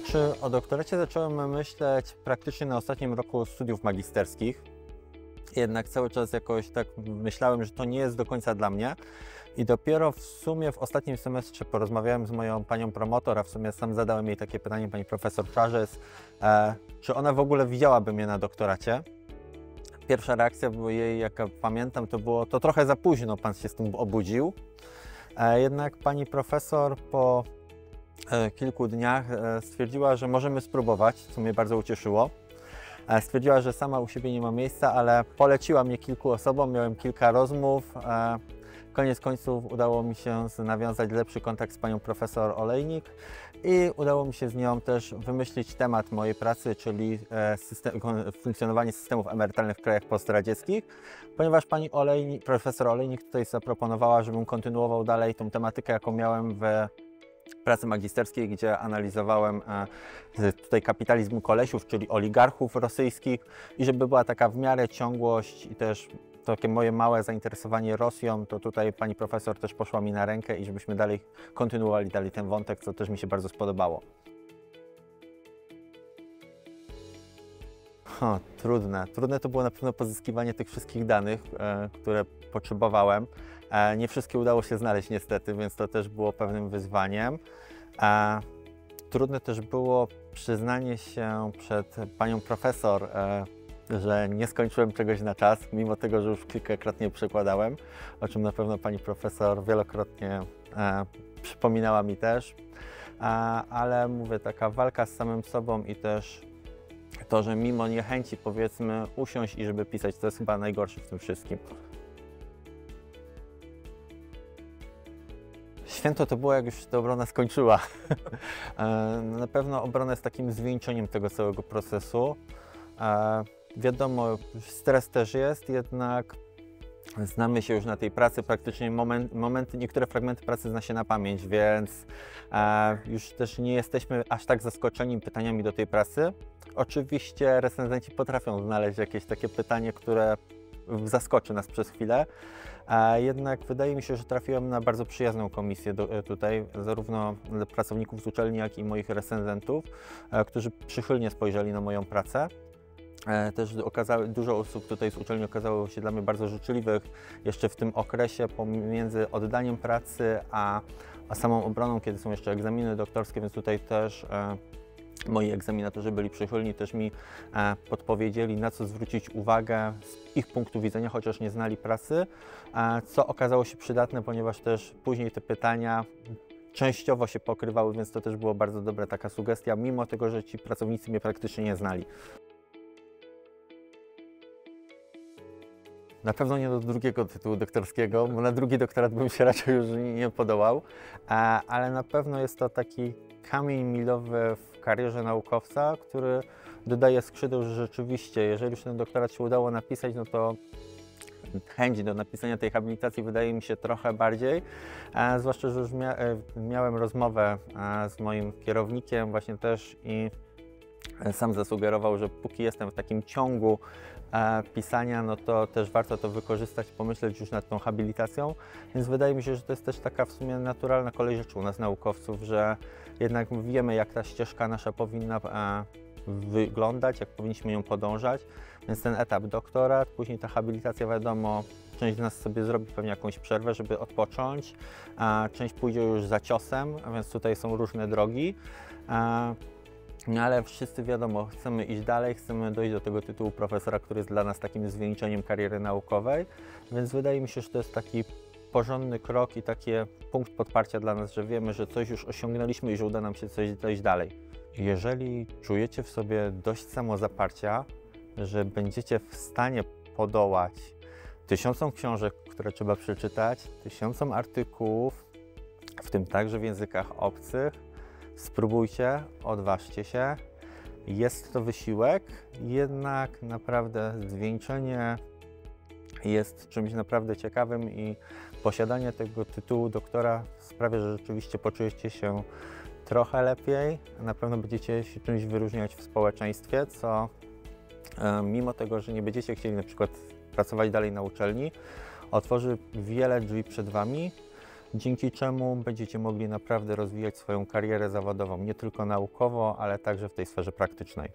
Czy o doktoracie zacząłem myśleć praktycznie na ostatnim roku studiów magisterskich. Jednak cały czas jakoś tak myślałem, że to nie jest do końca dla mnie. I dopiero w sumie w ostatnim semestrze porozmawiałem z moją panią promotor, a w sumie sam zadałem jej takie pytanie, pani profesor Czarzes, czy ona w ogóle widziałaby mnie na doktoracie. Pierwsza reakcja była jej, jaka pamiętam, to było: to trochę za późno, pan się z tym obudził. Jednak pani profesor po kilku dniach stwierdziła, że możemy spróbować, co mnie bardzo ucieszyło. Stwierdziła, że sama u siebie nie ma miejsca, ale poleciła mnie kilku osobom, miałem kilka rozmów. Koniec końców udało mi się nawiązać lepszy kontakt z panią profesor Olejnik i udało mi się z nią też wymyślić temat mojej pracy, czyli funkcjonowanie systemów emerytalnych w krajach postradzieckich, ponieważ pani profesor Olejnik tutaj zaproponowała, żebym kontynuował dalej tą tematykę, jaką miałem w pracy magisterskiej, gdzie analizowałem tutaj kapitalizm kolesiów, czyli oligarchów rosyjskich, i żeby była taka w miarę ciągłość i też takie moje małe zainteresowanie Rosją, to tutaj pani profesor też poszła mi na rękę i żebyśmy dalej kontynuowali ten wątek, co też mi się bardzo spodobało. Trudne to było na pewno pozyskiwanie tych wszystkich danych, które potrzebowałem. Nie wszystkie udało się znaleźć niestety, więc to też było pewnym wyzwaniem. Trudne też było przyznanie się przed panią profesor, że nie skończyłem czegoś na czas, mimo tego, że już kilkakrotnie przekładałem, o czym na pewno pani profesor wielokrotnie przypominała mi też. Ale mówię, taka walka z samym sobą i też to, że mimo niechęci, powiedzmy, usiąść i żeby pisać, to jest chyba najgorsze w tym wszystkim. Święto to było, jak już ta obrona skończyła. Na pewno obrona jest takim zwieńczeniem tego całego procesu. Wiadomo, stres też jest, jednak znamy się już na tej pracy, praktycznie niektóre fragmenty pracy zna się na pamięć, więc już też nie jesteśmy aż tak zaskoczeni pytaniami do tej pracy. Oczywiście recenzenci potrafią znaleźć jakieś takie pytanie, które zaskoczy nas przez chwilę. Jednak wydaje mi się, że trafiłem na bardzo przyjazną komisję tutaj, zarówno pracowników z uczelni, jak i moich recenzentów, którzy przychylnie spojrzeli na moją pracę. Też dużo osób tutaj z uczelni okazało się dla mnie bardzo życzliwych jeszcze w tym okresie pomiędzy oddaniem pracy a samą obroną, kiedy są jeszcze egzaminy doktorskie, więc tutaj też moi egzaminatorzy byli przychylni, też mi podpowiedzieli, na co zwrócić uwagę z ich punktu widzenia, chociaż nie znali pracy, co okazało się przydatne, ponieważ też później te pytania częściowo się pokrywały, więc to też było bardzo dobra taka sugestia, mimo tego, że ci pracownicy mnie praktycznie nie znali. Na pewno nie do drugiego tytułu doktorskiego, bo na drugi doktorat bym się raczej już nie podołał, ale na pewno jest to taki kamień milowy w karierze naukowca, który dodaje skrzydeł, że rzeczywiście, jeżeli już ten doktorat się udało napisać, no to chęć do napisania tej habilitacji wydaje mi się trochę bardziej, zwłaszcza, że już miałem rozmowę z moim kierownikiem właśnie też i sam zasugerował, że póki jestem w takim ciągu pisania, no to też warto to wykorzystać, pomyśleć już nad tą habilitacją, więc wydaje mi się, że to jest też taka w sumie naturalna kolej rzeczy u nas naukowców, że jednak wiemy, jak ta ścieżka nasza powinna wyglądać, jak powinniśmy ją podążać, więc ten etap doktorat, później ta habilitacja, wiadomo, część z nas sobie zrobi pewnie jakąś przerwę, żeby odpocząć, a część pójdzie już za ciosem, a więc tutaj są różne drogi. No ale wszyscy wiadomo, chcemy iść dalej, chcemy dojść do tego tytułu profesora, który jest dla nas takim zwieńczeniem kariery naukowej, więc wydaje mi się, że to jest taki porządny krok i taki punkt podparcia dla nas, że wiemy, że coś już osiągnęliśmy i że uda nam się dojść dalej. Jeżeli czujecie w sobie dość samozaparcia, że będziecie w stanie podołać tysiącom książek, które trzeba przeczytać, tysiącom artykułów, w tym także w językach obcych, spróbujcie, odważcie się. Jest to wysiłek, jednak naprawdę zwieńczenie jest czymś naprawdę ciekawym i posiadanie tego tytułu doktora sprawia, że rzeczywiście poczujecie się trochę lepiej. Na pewno będziecie się czymś wyróżniać w społeczeństwie, co mimo tego, że nie będziecie chcieli na przykład pracować dalej na uczelni, otworzy wiele drzwi przed Wami dzięki czemu będziecie mogli naprawdę rozwijać swoją karierę zawodową, nie tylko naukowo, ale także w tej sferze praktycznej.